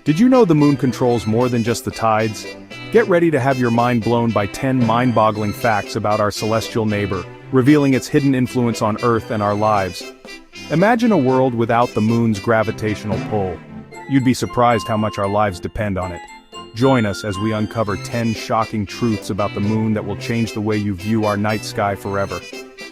Did you know the moon controls more than just the tides? Get ready to have your mind blown by 10 mind-boggling facts about our celestial neighbor, revealing its hidden influence on Earth and our lives. Imagine a world without the moon's gravitational pull. You'd be surprised how much our lives depend on it. Join us as we uncover 10 shocking truths about the moon that will change the way you view our night sky forever.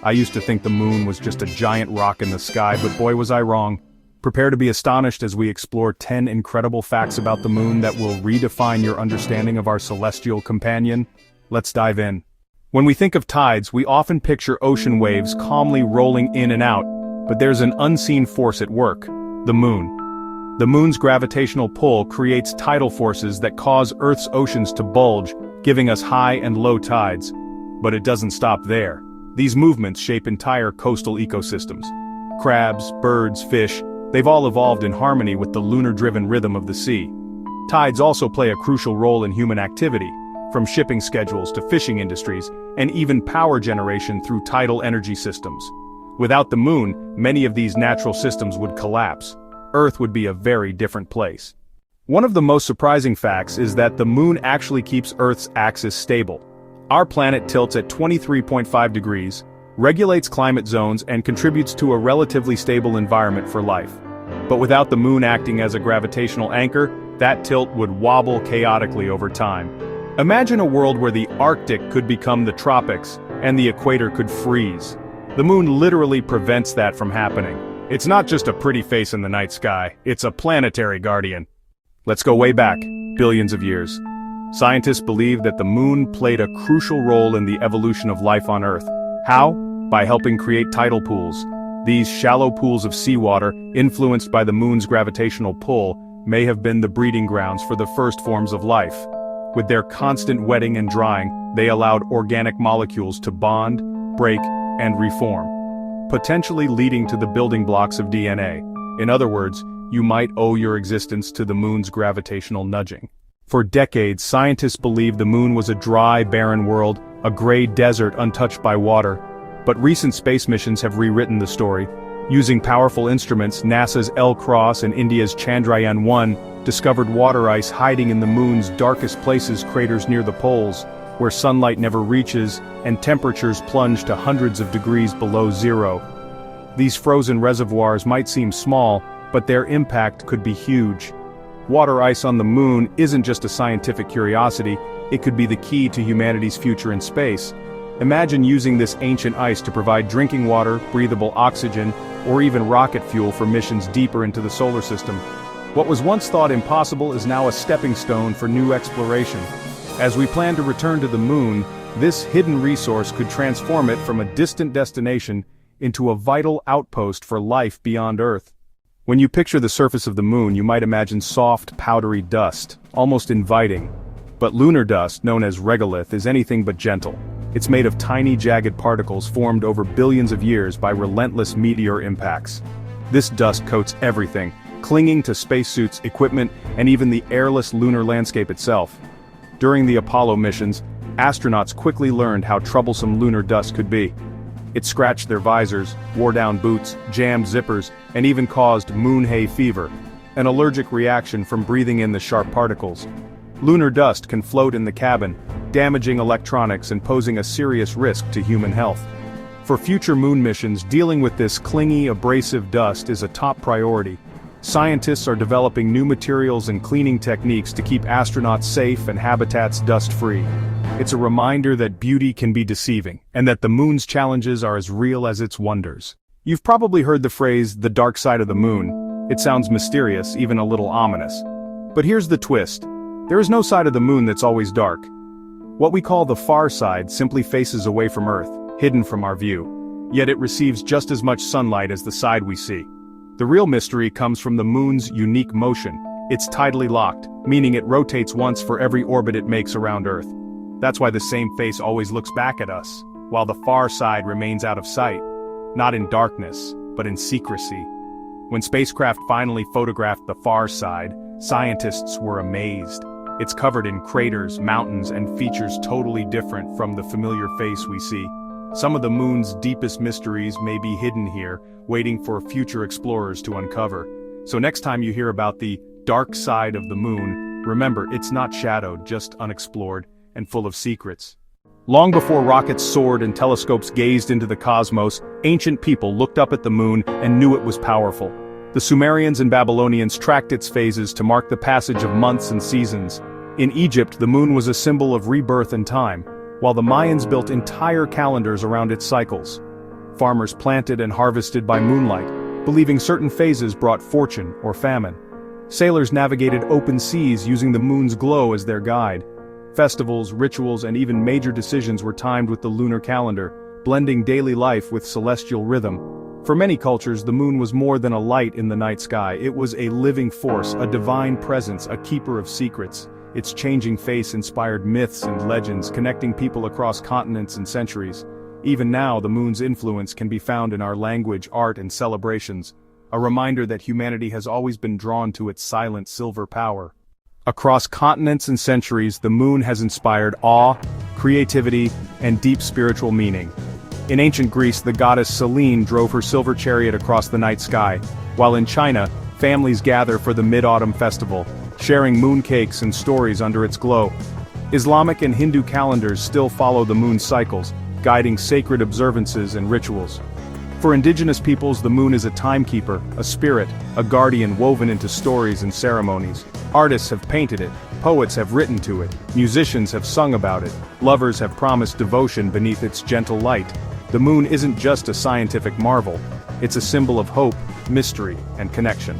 I used to think the moon was just a giant rock in the sky, but boy was I wrong. Prepare to be astonished as we explore 10 incredible facts about the moon that will redefine your understanding of our celestial companion. Let's dive in. When we think of tides, we often picture ocean waves calmly rolling in and out, but there's an unseen force at work: the moon. The moon's gravitational pull creates tidal forces that cause Earth's oceans to bulge, giving us high and low tides. But it doesn't stop there. These movements shape entire coastal ecosystems. Crabs, birds, fish, they've all evolved in harmony with the lunar-driven rhythm of the sea. Tides also play a crucial role in human activity, from shipping schedules to fishing industries, and even power generation through tidal energy systems. Without the moon, many of these natural systems would collapse. Earth would be a very different place. One of the most surprising facts is that the moon actually keeps Earth's axis stable. Our planet tilts at 23.5 degrees, regulates climate zones, and contributes to a relatively stable environment for life. But without the moon acting as a gravitational anchor, that tilt would wobble chaotically over time. Imagine a world where the Arctic could become the tropics, and the equator could freeze. The moon literally prevents that from happening. It's not just a pretty face in the night sky, it's a planetary guardian. Let's go way back, billions of years. Scientists believe that the moon played a crucial role in the evolution of life on Earth. How? By helping create tidal pools. These shallow pools of seawater, influenced by the moon's gravitational pull, may have been the breeding grounds for the first forms of life. With their constant wetting and drying, they allowed organic molecules to bond, break, and reform, potentially leading to the building blocks of DNA. In other words, you might owe your existence to the moon's gravitational nudging. For decades, scientists believed the moon was a dry, barren world, a gray desert untouched by water. But recent space missions have rewritten the story. Using powerful instruments, NASA's L-Cross and India's Chandrayaan-1 discovered water ice hiding in the moon's darkest places, craters near the poles, where sunlight never reaches, and temperatures plunge to hundreds of degrees below zero. These frozen reservoirs might seem small, but their impact could be huge. Water ice on the moon isn't just a scientific curiosity, it could be the key to humanity's future in space. Imagine using this ancient ice to provide drinking water, breathable oxygen, or even rocket fuel for missions deeper into the solar system. What was once thought impossible is now a stepping stone for new exploration. As we plan to return to the moon, this hidden resource could transform it from a distant destination into a vital outpost for life beyond Earth. When you picture the surface of the moon, you might imagine soft, powdery dust, almost inviting. But lunar dust, known as regolith, is anything but gentle. It's made of tiny, jagged particles formed over billions of years by relentless meteor impacts. This dust coats everything, clinging to spacesuits, equipment, and even the airless lunar landscape itself. During the Apollo missions, astronauts quickly learned how troublesome lunar dust could be. It scratched their visors, wore down boots, jammed zippers, and even caused moon hay fever, an allergic reaction from breathing in the sharp particles. Lunar dust can float in the cabin, damaging electronics and posing a serious risk to human health. For future moon missions, dealing with this clingy, abrasive dust is a top priority. Scientists are developing new materials and cleaning techniques to keep astronauts safe and habitats dust-free. It's a reminder that beauty can be deceiving, and that the moon's challenges are as real as its wonders. You've probably heard the phrase, the dark side of the moon. It sounds mysterious, even a little ominous. But here's the twist. There is no side of the moon that's always dark. What we call the far side simply faces away from Earth, hidden from our view. Yet it receives just as much sunlight as the side we see. The real mystery comes from the moon's unique motion. It's tidally locked, meaning it rotates once for every orbit it makes around Earth. That's why the same face always looks back at us, while the far side remains out of sight. Not in darkness, but in secrecy. When spacecraft finally photographed the far side, scientists were amazed. It's covered in craters, mountains, and features totally different from the familiar face we see. Some of the moon's deepest mysteries may be hidden here, waiting for future explorers to uncover. So next time you hear about the dark side of the moon, remember, it's not shadowed, just unexplored, and full of secrets. Long before rockets soared and telescopes gazed into the cosmos, ancient people looked up at the moon and knew it was powerful. The Sumerians and Babylonians tracked its phases to mark the passage of months and seasons. In Egypt, the moon was a symbol of rebirth and time, while the Mayans built entire calendars around its cycles. Farmers planted and harvested by moonlight, believing certain phases brought fortune or famine. Sailors navigated open seas using the moon's glow as their guide. Festivals, rituals, and even major decisions were timed with the lunar calendar, blending daily life with celestial rhythm. For many cultures, the moon was more than a light in the night sky. It was a living force, a divine presence, a keeper of secrets. Its changing face inspired myths and legends, connecting people across continents and centuries. Even now, the moon's influence can be found in our language, art, and celebrations, a reminder that humanity has always been drawn to its silent silver power. Across continents and centuries, the moon has inspired awe, creativity, and deep spiritual meaning. In ancient Greece, the goddess Selene drove her silver chariot across the night sky, while in China, families gather for the Mid-Autumn Festival, sharing mooncakes and stories under its glow. Islamic and Hindu calendars still follow the moon's cycles, guiding sacred observances and rituals. For indigenous peoples, the moon is a timekeeper, a spirit, a guardian woven into stories and ceremonies. Artists have painted it, poets have written to it, musicians have sung about it, lovers have promised devotion beneath its gentle light. The moon isn't just a scientific marvel, it's a symbol of hope, mystery, and connection.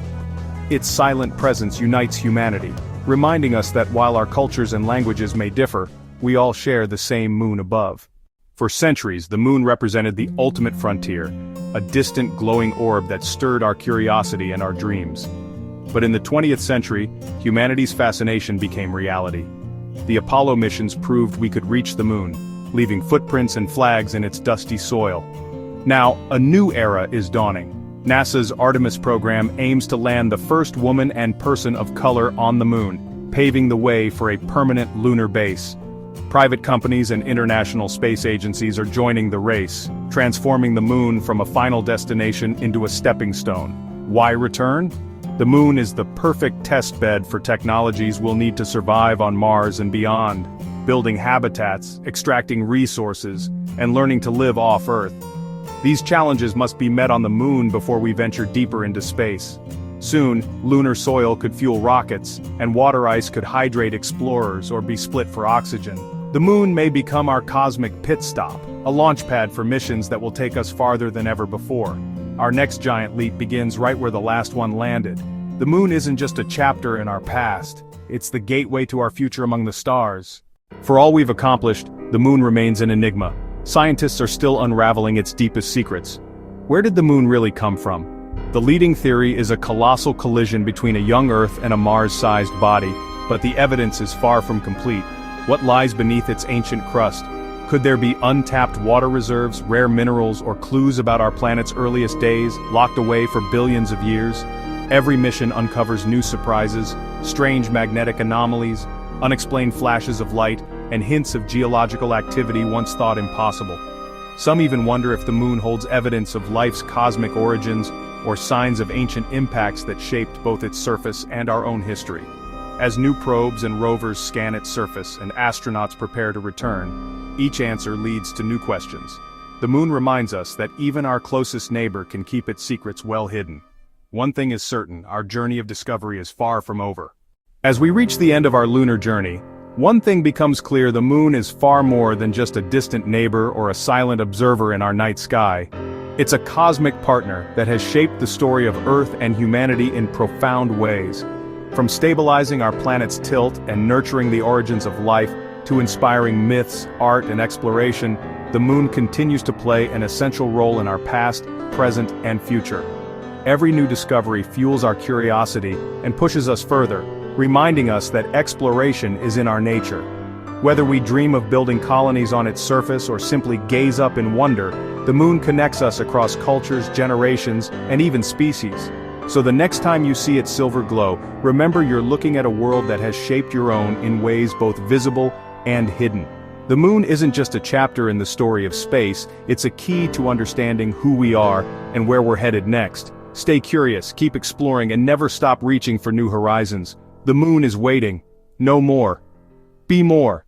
Its silent presence unites humanity, reminding us that while our cultures and languages may differ, we all share the same moon above. For centuries, the moon represented the ultimate frontier, a distant glowing orb that stirred our curiosity and our dreams. But in the 20th century, humanity's fascination became reality. The Apollo missions proved we could reach the moon, leaving footprints and flags in its dusty soil. Now, a new era is dawning. NASA's Artemis program aims to land the first woman and person of color on the moon, paving the way for a permanent lunar base. Private companies and international space agencies are joining the race, transforming the moon from a final destination into a stepping stone. Why return? The moon is the perfect test bed for technologies we'll need to survive on Mars and beyond, building habitats, extracting resources, and learning to live off Earth. These challenges must be met on the moon before we venture deeper into space. Soon, lunar soil could fuel rockets, and water ice could hydrate explorers or be split for oxygen. The moon may become our cosmic pit stop, a launchpad for missions that will take us farther than ever before. Our next giant leap begins right where the last one landed. The moon isn't just a chapter in our past, it's the gateway to our future among the stars. For all we've accomplished, the moon remains an enigma. Scientists are still unraveling its deepest secrets. Where did the moon really come from? The leading theory is a colossal collision between a young Earth and a Mars-sized body, but the evidence is far from complete. What lies beneath its ancient crust? Could there be untapped water reserves, rare minerals, or clues about our planet's earliest days, locked away for billions of years? Every mission uncovers new surprises, strange magnetic anomalies, unexplained flashes of light, and hints of geological activity once thought impossible. Some even wonder if the moon holds evidence of life's cosmic origins, or signs of ancient impacts that shaped both its surface and our own history. As new probes and rovers scan its surface and astronauts prepare to return, each answer leads to new questions. The moon reminds us that even our closest neighbor can keep its secrets well hidden. One thing is certain, our journey of discovery is far from over. As we reach the end of our lunar journey, one thing becomes clear: the moon is far more than just a distant neighbor or a silent observer in our night sky. It's a cosmic partner that has shaped the story of Earth and humanity in profound ways. From stabilizing our planet's tilt and nurturing the origins of life, to inspiring myths, art, and exploration, the moon continues to play an essential role in our past, present, and future. Every new discovery fuels our curiosity and pushes us further, reminding us that exploration is in our nature. Whether we dream of building colonies on its surface or simply gaze up in wonder, the moon connects us across cultures, generations, and even species. So the next time you see its silver glow, remember you're looking at a world that has shaped your own in ways both visible and hidden. The moon isn't just a chapter in the story of space, it's a key to understanding who we are and where we're headed next. Stay curious, keep exploring, and never stop reaching for new horizons. The moon is waiting. No more. Be more.